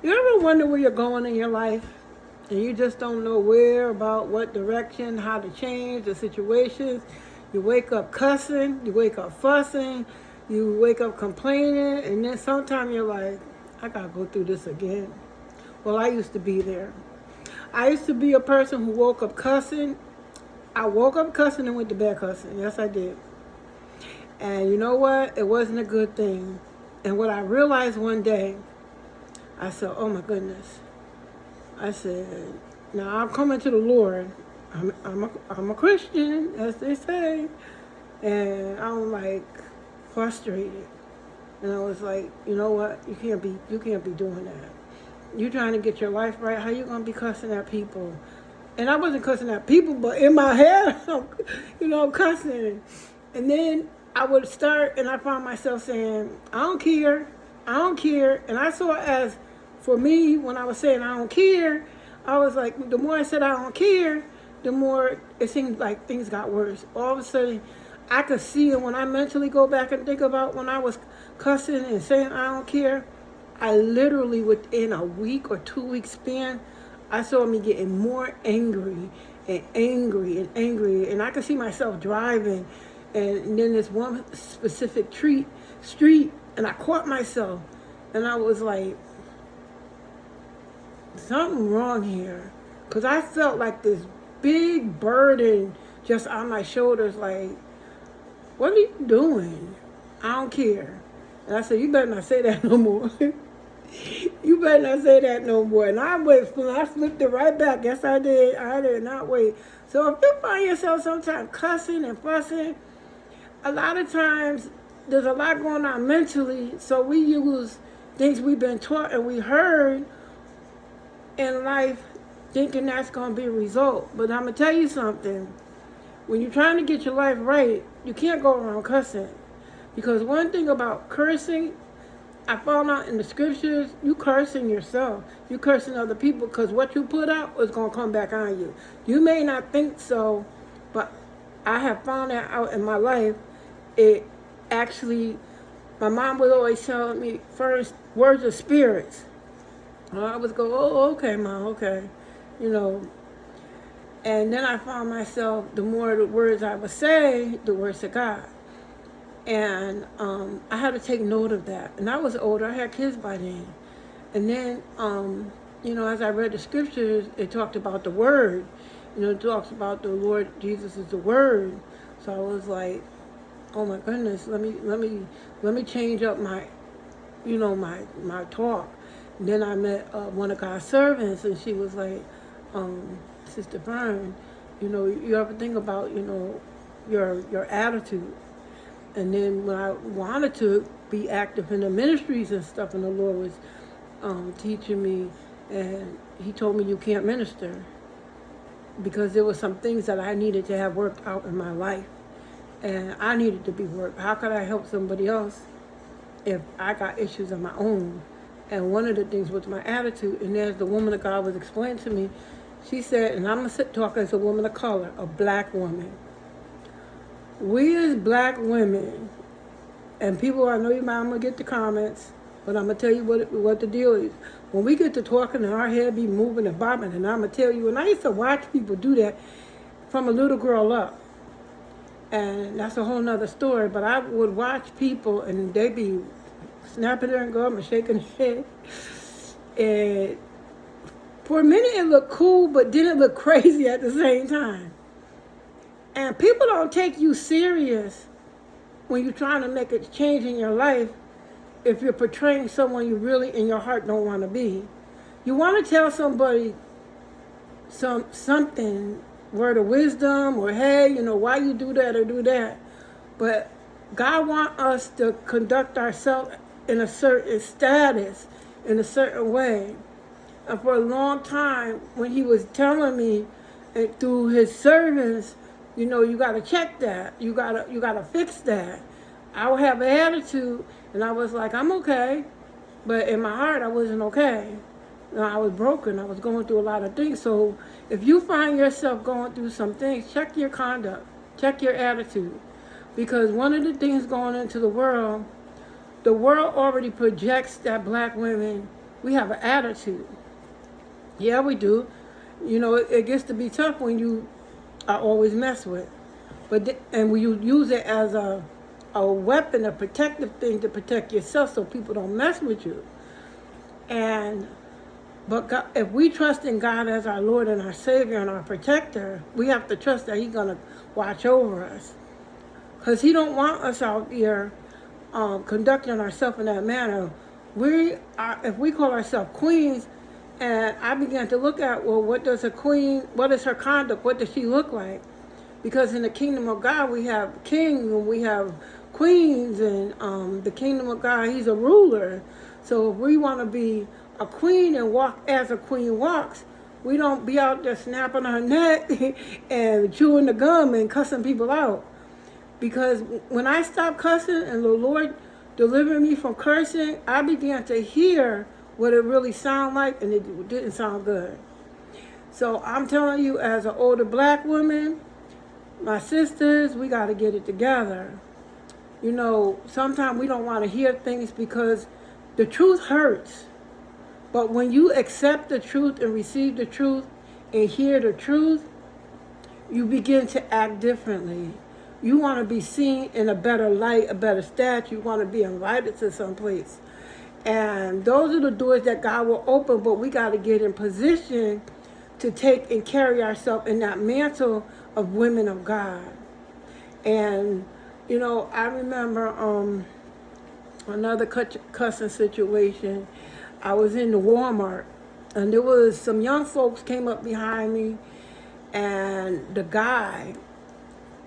You ever wonder where you're going in your life and you just don't know where, about what direction, how to change the situations? You wake up cussing, you wake up fussing, you wake up complaining, and then sometimes you're like, I gotta go through this again. Well, I used to be there. I used to be a person who woke up cussing. I woke up cussing and went to bed cussing. Yes, I did. And you know what? It wasn't a good thing. And what I realized one day, I said, oh my goodness. I said, now I'm coming to the Lord. I'm a Christian, as they say. And I'm like frustrated. And I was like, you know what? You can't be doing that. You're trying to get your life right. How you gonna be cussing at people? And I wasn't cussing at people, but in my head, I'm cussing. And then I would start, and I found myself saying, I don't care, I don't care. And I saw it as, for me, when I was saying I don't care, I was like, the more I said I don't care, the more it seemed like things got worse. All of a sudden, I could see it when I mentally go back and think about when I was cussing and saying I don't care. I literally, within a week or 2 week span, I saw me getting more angry and angry and angry. And I could see myself driving. And then this one specific street, and I caught myself. And I was like, something wrong here. Because I felt like this big burden just on my shoulders, like, what are you doing? I don't care. And I said, you better not say that no more. You better not say that no more. And I flipped it right back. Yes, I did. I did not wait. So if you find yourself sometimes cussing and fussing, a lot of times there's a lot going on mentally. So we use things we've been taught and we heard in life thinking that's going to be a result. But I'm going to tell you something. When you're trying to get your life right, you can't go around cussing. Because one thing about cursing, I found out in the scriptures, you cursing yourself. You cursing other people because what you put out is going to come back on you. You may not think so, but I have found that out in my life. It actually, my mom was always telling me first, words of spirits. I was go, oh, okay, Mom, okay. You know, and then I found myself, the more the words I would say, the words of God. And I had to take note of that. And I was older. I had kids by then. And then, as I read the scriptures, it talked about the word. It talks about the Lord Jesus is the word. So I was like, oh my goodness, let me change up my, my talk. And then I met one of God's servants, and she was like, Sister Fern, you ever think about, your attitude? And then when I wanted to be active in the ministries and stuff, and the Lord was teaching me, and He told me you can't minister because there were some things that I needed to have worked out in my life, and I needed to be worked. How could I help somebody else if I got issues of my own? And one of the things was my attitude. And as the woman of God was explaining to me, she said, and I'm going to talk as a woman of color, a black woman. We as black women, and people, I know I'm going to get the comments, but I'm going to tell you what the deal is. When we get to talking and our head be moving and bobbing, and I'm going to tell you, and I used to watch people do that from a little girl up. And that's a whole nother story, but I would watch people and they be snapping their gum and shaking their head. And for a minute it looked cool, but then it looked crazy at the same time. And people don't take you serious when you're trying to make a change in your life if you're portraying someone you really in your heart don't want to be. You want to tell somebody something, word of wisdom, or hey, why you do that or do that. But God wants us to conduct ourselves in a certain status, in a certain way. And for a long time, when He was telling me through His servants, you got to check that. You got to fix that. I would have an attitude, and I was like, I'm okay. But in my heart, I wasn't okay. I was broken. I was going through a lot of things. So if you find yourself going through some things, check your conduct. Check your attitude. Because one of the things going into the world already projects that black women We have an attitude. Yeah, we do. You know, it gets to be tough when you are always messed with. And when you use it as a weapon, a protective thing to protect yourself so people don't mess with you. And but God, if we trust in God as our Lord and our Savior and our protector, we have to trust that He's gonna watch over us, because He don't want us out here conducting ourselves in that manner. If we call ourselves queens, and I began to look at, well, what is her conduct? What does she look like? Because in the kingdom of God, we have kings and we have queens, and the kingdom of God, He's a ruler. So if we want to be a queen and walk as a queen walks, we don't be out there snapping our neck and chewing the gum and cussing people out. Because when I stopped cussing and the Lord delivered me from cursing, I began to hear what it really sounded like, and it didn't sound good. So I'm telling you, as an older black woman, my sisters, we got to get it together. You know, sometimes we don't want to hear things because the truth hurts. But when you accept the truth and receive the truth and hear the truth, you begin to act differently. You want to be seen in a better light, a better stature. You want to be invited to some place. And those are the doors that God will open, but we got to get in position to take and carry ourselves in that mantle of women of God. And, you know, I remember another cussing situation. I was in the Walmart, and there was some young folks came up behind me, and the guy,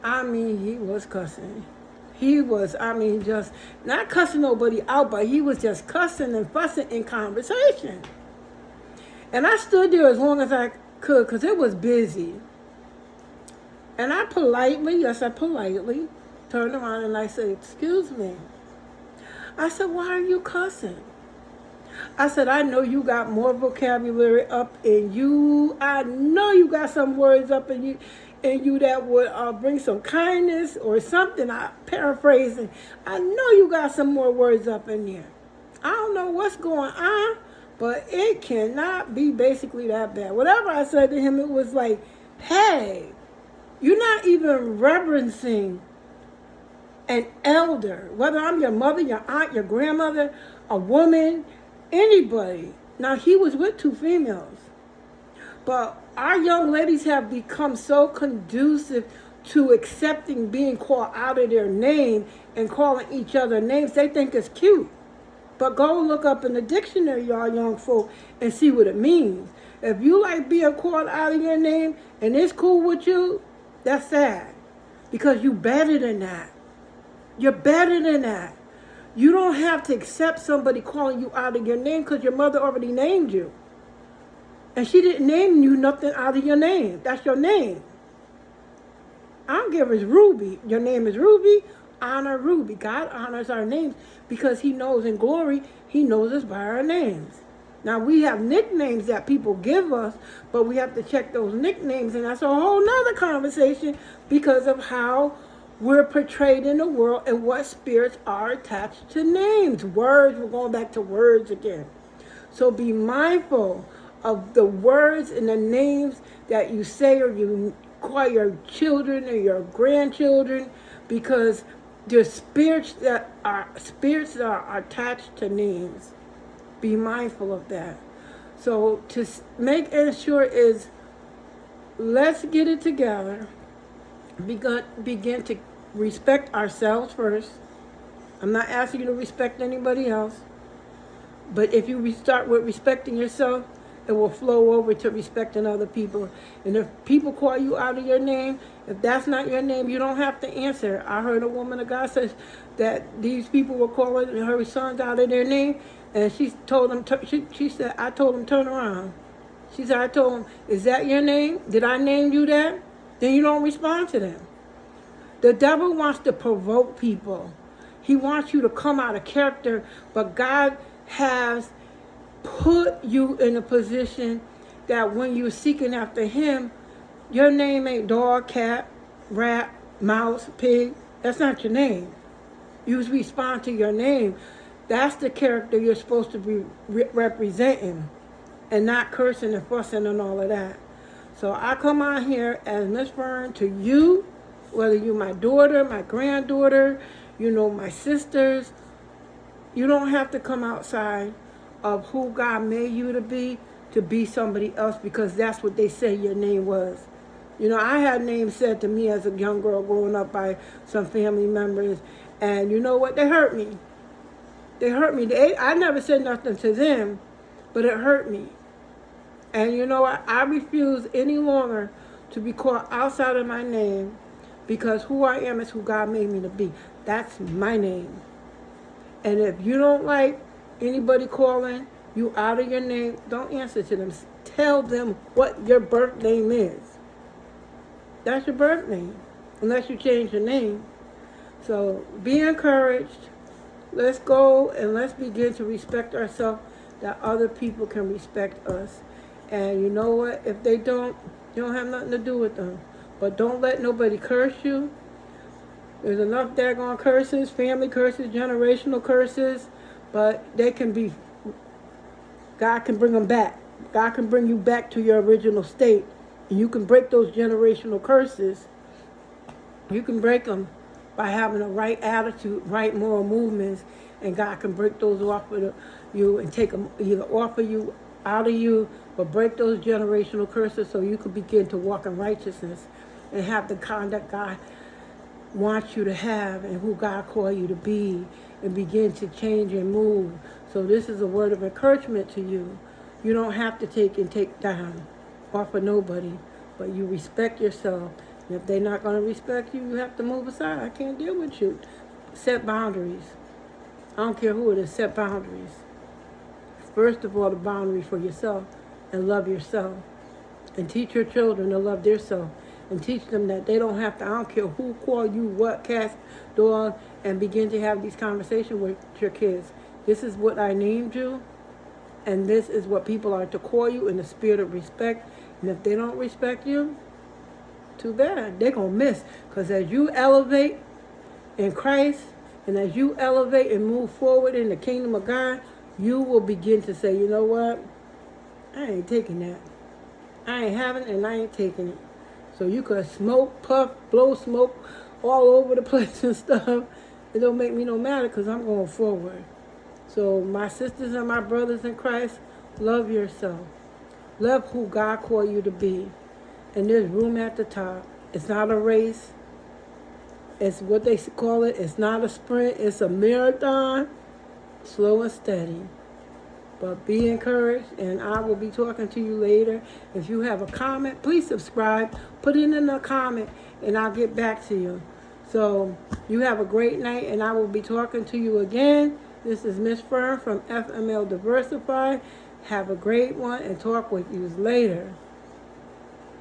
I mean, he was cussing. He was, I mean, just not cussing nobody out, but he was just cussing and fussing in conversation. And I stood there as long as I could because it was busy. And I politely turned around and I said, "Excuse me." I said, "Why are you cussing?" I said, "I know you got more vocabulary up in you. I know you got some words up in you that would bring some kindness or something." I paraphrasing. I know you got some more words up in there. I don't know what's going on, but it cannot be basically that bad. Whatever I said to him, it was like, hey, you're not even reverencing an elder, whether I'm your mother, your aunt, your grandmother, a woman, anybody. Now, he was with two females. But our young ladies have become so conducive to accepting being called out of their name and calling each other names. They think it's cute. But go look up in the dictionary, y'all young folk, and see what it means. If you like being called out of your name and it's cool with you, that's sad. Because you better than that. You're better than that. You don't have to accept somebody calling you out of your name because your mother already named you. And she didn't name you nothing out of your name. That's your name. I don't care if it's Ruby. Your name is Ruby. Honor Ruby. God honors our names because He knows in glory, He knows us by our names. Now, we have nicknames that people give us, but we have to check those nicknames, and that's a whole nother conversation because of how we're portrayed in the world and what spirits are attached to names. Words, we're going back to words again. So be mindful of the words and the names that you say or you call your children or your grandchildren, because there's spirits that are attached to names. Be mindful of that. So to make ensure is, let's get it together. Begin to respect ourselves first. I'm not asking you to respect anybody else. But if you start with respecting yourself, it will flow over to respecting other people. And if people call you out of your name, if that's not your name, you don't have to answer. I heard a woman of God says that these people were calling her sons out of their name, and she told them, she said, I told them, turn around. She said, I told them, is that your name? Did I name you that? Then you don't respond to them. The devil wants to provoke people. He wants you to come out of character, but God has put you in a position that when you're seeking after Him, your name ain't dog, cat, rat, mouse, pig. That's not your name. You respond to your name. That's the character you're supposed to be representing, and not cursing and fussing and all of that. So I come on here as Miss Fern to you, whether you're my daughter, my granddaughter, my sisters. You don't have to come outside of who God made you to be somebody else, because that's what they say your name was. I had names said to me as a young girl growing up by some family members, and you know what? They hurt me. They hurt me. I never said nothing to them, but it hurt me. And you know what? I refuse any longer to be called outside of my name, because who I am is who God made me to be. That's my name. And if you don't like anybody calling you out of your name, don't answer to them. Tell them what your birth name is. That's your birth name, unless you change your name. So be encouraged. Let's go and let's begin to respect ourselves, that other people can respect us. And you know what? If they don't, you don't have nothing to do with them. But don't let nobody curse you. There's enough daggone curses, family curses, generational curses, but they can be, God can bring them back. God can bring you back to your original state. And you can break those generational curses. You can break them by having a right attitude, right moral movements, and God can break those off of you and take them either off of you, out of you, but break those generational curses so you can begin to walk in righteousness and have the conduct God wants you to have and who God called you to be, and begin to change and move. So this is a word of encouragement to you. You don't have to take down off of nobody, but you respect yourself. And if they're not going to respect you, you have to move aside. I can't deal with you. Set boundaries. I don't care who it is, set boundaries. First of all, the boundary for yourself, and love yourself. And teach your children to love themselves. And teach them that they don't have to, I don't care who call you what, cast dog, and begin to have these conversations with your kids. This is what I named you, and this is what people are to call you in the spirit of respect. And if they don't respect you, too bad. They're going to miss. Because as you elevate in Christ, and as you elevate and move forward in the kingdom of God, you will begin to say, you know what? I ain't taking that. I ain't having it, and I ain't taking it. So you could smoke, puff, blow smoke all over the place and stuff. It don't make me no matter, because I'm going forward. So my sisters and my brothers in Christ, love yourself. Love who God called you to be. And there's room at the top. It's not a race. It's what they call it. It's not a sprint. It's a marathon. Slow and steady. But be encouraged, and I will be talking to you later. If you have a comment, please subscribe. Put it in the comment, and I'll get back to you. So you have a great night, and I will be talking to you again. This is Miss Fern from FML Diversify. Have a great one, and talk with you later.